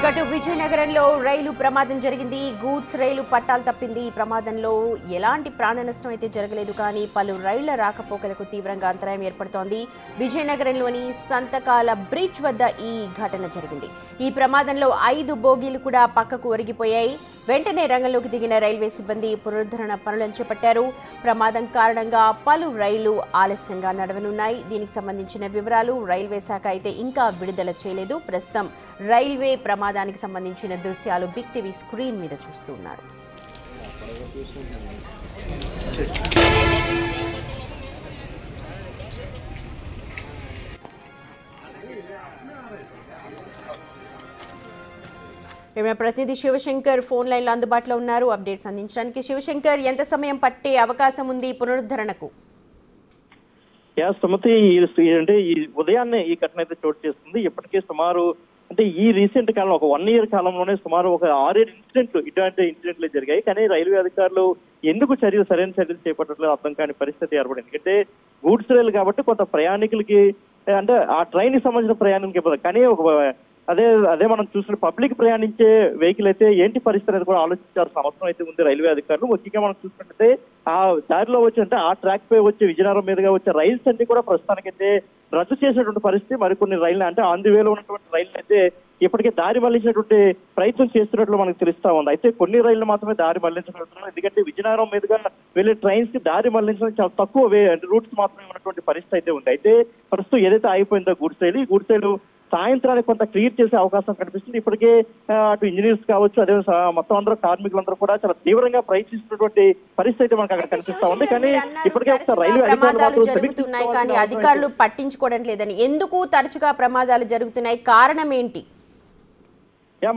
ఇటు విజయనగరంలో రైలు ప్రమాదం జరిగింది. గూడ్స్ రైలు పట్టాలు తప్పింది. ఈ ప్రమాదంలో ఎలాంటి ప్రాణ నష్టం అయితే జరగలేదు, కానీ పలు రైళ్ల రాకపోకలకు తీవ్రంగా అంతరాయం ఏర్పడుతోంది. విజయనగరంలోని సంతకాల బ్రిడ్జ్ వద్ద ఈ ఘటన జరిగింది. ఈ ప్రమాదంలో 5 బోగీలు కూడా పక్కకు ఒరిగిపోయాయి. వెంటనే రంగంలోకి దిగిన రైల్వే సిబ్బంది పునరుద్ధరణ పనులను చేపట్టారు. ప్రమాదం కారణంగా పలు రైళ్లు ఆలస్యంగా నడవనున్నాయి. దీనికి సంబంధించిన వివరాలు రైల్వే శాఖ అయితే ఇంకా విడుదల చేయలేదు. ప్రస్తుతం రైల్వే ప్రమాదానికి సంబంధించిన దృశ్యాలు బిగ్ టీవీ స్క్రీన్ మీద చూస్తున్నారు. ప్రతినిధి శివశంకర్ ఫోన్ లైన్ లో అందుబాటులో ఉన్నారు అప్డేట్స్ అందించడానికి. శివశంకర్, ఎంత సమయం పట్టే అవకాశం ఉంది పునరుద్ధరణకు? సుమతి, అంటే ఈ ఉదయాన్నే ఈ ఘటన అయితే చోటు చేస్తుంది. ఇప్పటికే సుమారు అంటే ఈ రీసెంట్ కాలంలో ఒక 1 year కాలంలోనే సుమారు ఒక 6-7 ఇన్సిడెంట్లు ఇటువంటి ఇన్సిడెంట్లు జరిగాయి. కానీ రైల్వే అధికారులు ఎందుకు సరైన చర్యలు చేపట్టట్లేదు అర్థం కాని పరిస్థితి ఏర్పడింది. ఎందుకంటే గూడ్స్ రైలు కాబట్టి కొంత ప్రయాణికులకి అంటే ఆ ట్రైన్ కి సంబంధించిన ప్రయాణికులకి ఇవ్వదు, కానీ ఒక అదే మనం చూసిన పబ్లిక్ ప్రయాణించే వెహికల్ అయితే ఏంటి పరిస్థితి అనేది కూడా ఆలోచించాల్సిన అవసరం అయితే ఉంది రైల్వే అధికారులు. ముఖ్యంగా మనం చూసుకుంటే ఆ దారిలో వచ్చి అంటే ఆ ట్రాక్ పై వచ్చే విజయనగరం మీదుగా వచ్చే రైల్స్ అన్ని కూడా ప్రస్తుతానికైతే రద్దు చేసినటువంటి పరిస్థితి. మరికొన్ని రైళ్లు అంటే ఆన్ ది వేలో ఉన్నటువంటి రైళ్లు అయితే ఇప్పటికే దారి మళ్లించినటువంటి ప్రయత్నం చేస్తున్నట్లు మనకు తెలుస్తా ఉంది. అయితే కొన్ని రైళ్లు మాత్రమే దారి మళ్లించగలుగుతున్నారు. ఎందుకంటే విజయనగరం మీదుగా వెళ్లే ట్రైన్స్ కి దారి మళ్లించడం చాలా తక్కువ రూట్స్ మాత్రమే ఉన్నటువంటి పరిస్థితి అయితే ఉంది. అయితే ప్రస్తుతం ఏదైతే ఆగిపోయిందో గూడ్స్ రైలు, ఈ గూడ్స్ రైలు సాయంత్రానికి కొంత క్లియర్ చేసే అవకాశం కనిపిస్తుంది. ఇప్పటికే అటు ఇంజనీర్స్ కావచ్చు, అదే మొత్తం అందరూ కార్మికులందరూ కూడా చాలా తీవ్రంగా ప్రయత్నిస్తున్నటువంటి పరిస్థితి మనకు అక్కడ కనిపిస్తా ఉంది. కానీ ఇప్పటికే ఒకసారి రైల్వే అధికారులు జరుగుతున్నాయి, కానీ అధికారులు పట్టించుకోవడం లేదని. ఎందుకు తరచుగా ప్రమాదాలు జరుగుతున్నాయి? కారణం ఏంటి?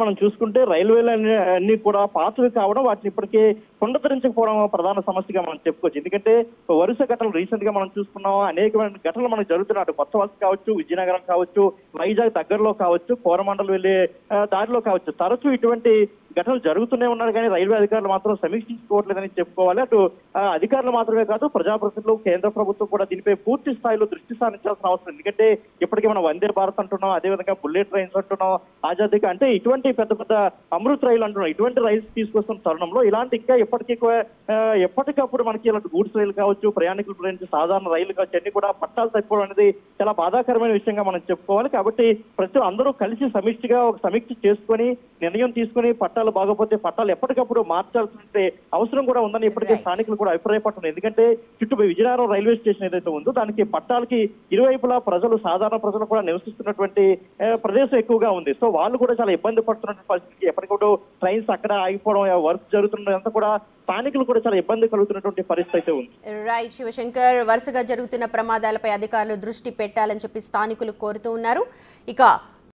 మనం చూసుకుంటే రైల్వేలు అన్ని కూడా పాతవి కావడం, వాటిని ఇప్పటికే పునరుద్ధరించకపోవడం ప్రధాన సమస్యగా మనం చెప్పుకోవచ్చు. ఎందుకంటే వరుస ఘటనలు రీసెంట్ గా మనం చూసుకున్నాం. అనేకమైన ఘటనలు మనకు జరుగుతున్నాయి. కొత్త వలస కావచ్చు, విజయనగరం కావచ్చు, వైజాగ్ దగ్గరలో కావచ్చు, కోరమండల్ వెళ్లే దారిలో కావచ్చు, తరచూ ఇటువంటి ఘటనలు జరుగుతూనే ఉన్నారు. కానీ రైల్వే అధికారులు మాత్రం సమీక్షించుకోవట్లేదని చెప్పుకోవాలి. అటు అధికారులు మాత్రమే కాదు, ప్రజాప్రతినిధులు, కేంద్ర ప్రభుత్వం కూడా దీనిపై పూర్తి స్థాయిలో దృష్టి సారించాల్సిన అవసరం. ఎందుకంటే ఇప్పటికీ మనం వందే భారత్ అంటున్నాం, అదేవిధంగా బుల్లెట్ ట్రైన్స్ అంటున్నాం, ఆజాదీ అంటే ఇటువంటి పెద్ద పెద్ద అమృత్ రైలు అంటున్నాం. ఇటువంటి రైల్స్ తీసుకొస్తున్న తరుణంలో ఇలాంటి ఇంకా ఎప్పటికప్పుడు మనకి ఇలాంటి గూడ్స్ రైలు కావచ్చు, ప్రయాణికులు ప్రయాణించే సాధారణ రైలు కావచ్చు, అన్ని కూడా పట్టాలు తప్పిపోవడం అనేది చాలా బాధాకరమైన విషయంగా మనం చెప్పుకోవాలి. కాబట్టి ప్రతి అందరూ కలిసి సమిష్టిగా ఒక సమీక్ష చేసుకొని నిర్ణయం తీసుకుని పట్టాలు బాగోపోతే పట్టాలు ఎప్పటికప్పుడు మార్చాల్సిన అవసరం కూడా ఉందని ఇప్పటికే స్థానికులు కూడా అభిప్రాయపడుతున్నారు. ఎందుకంటే చుట్టూ విజయనగరం రైల్వే స్టేషన్ ఏదైతే ఉందో దానికి పట్టాలకి ఇరువైపులా సాధారణ ప్రజలు కూడా నివసిస్తున్నటువంటి ప్రదేశం ఎక్కువగా ఉంది. సో వాళ్ళు కూడా చాలా ఇబ్బంది పడుతున్నటువంటి పరిస్థితి. ఎప్పటికప్పుడు ట్రైన్స్ అక్కడ ఆగిపోవడం, వర్క్ జరుగుతున్నదంతా కూడా స్థానికులు కూడా చాలా ఇబ్బంది కలుగుతున్నటువంటి పరిస్థితి అయితే ఉంది. రైట్ శివశంకర్, వరుసగా జరుగుతున్న ప్రమాదాలపై అధికారులు దృష్టి పెట్టాలని చెప్పి స్థానికులు కోరుతూ ఉన్నారు. ఇక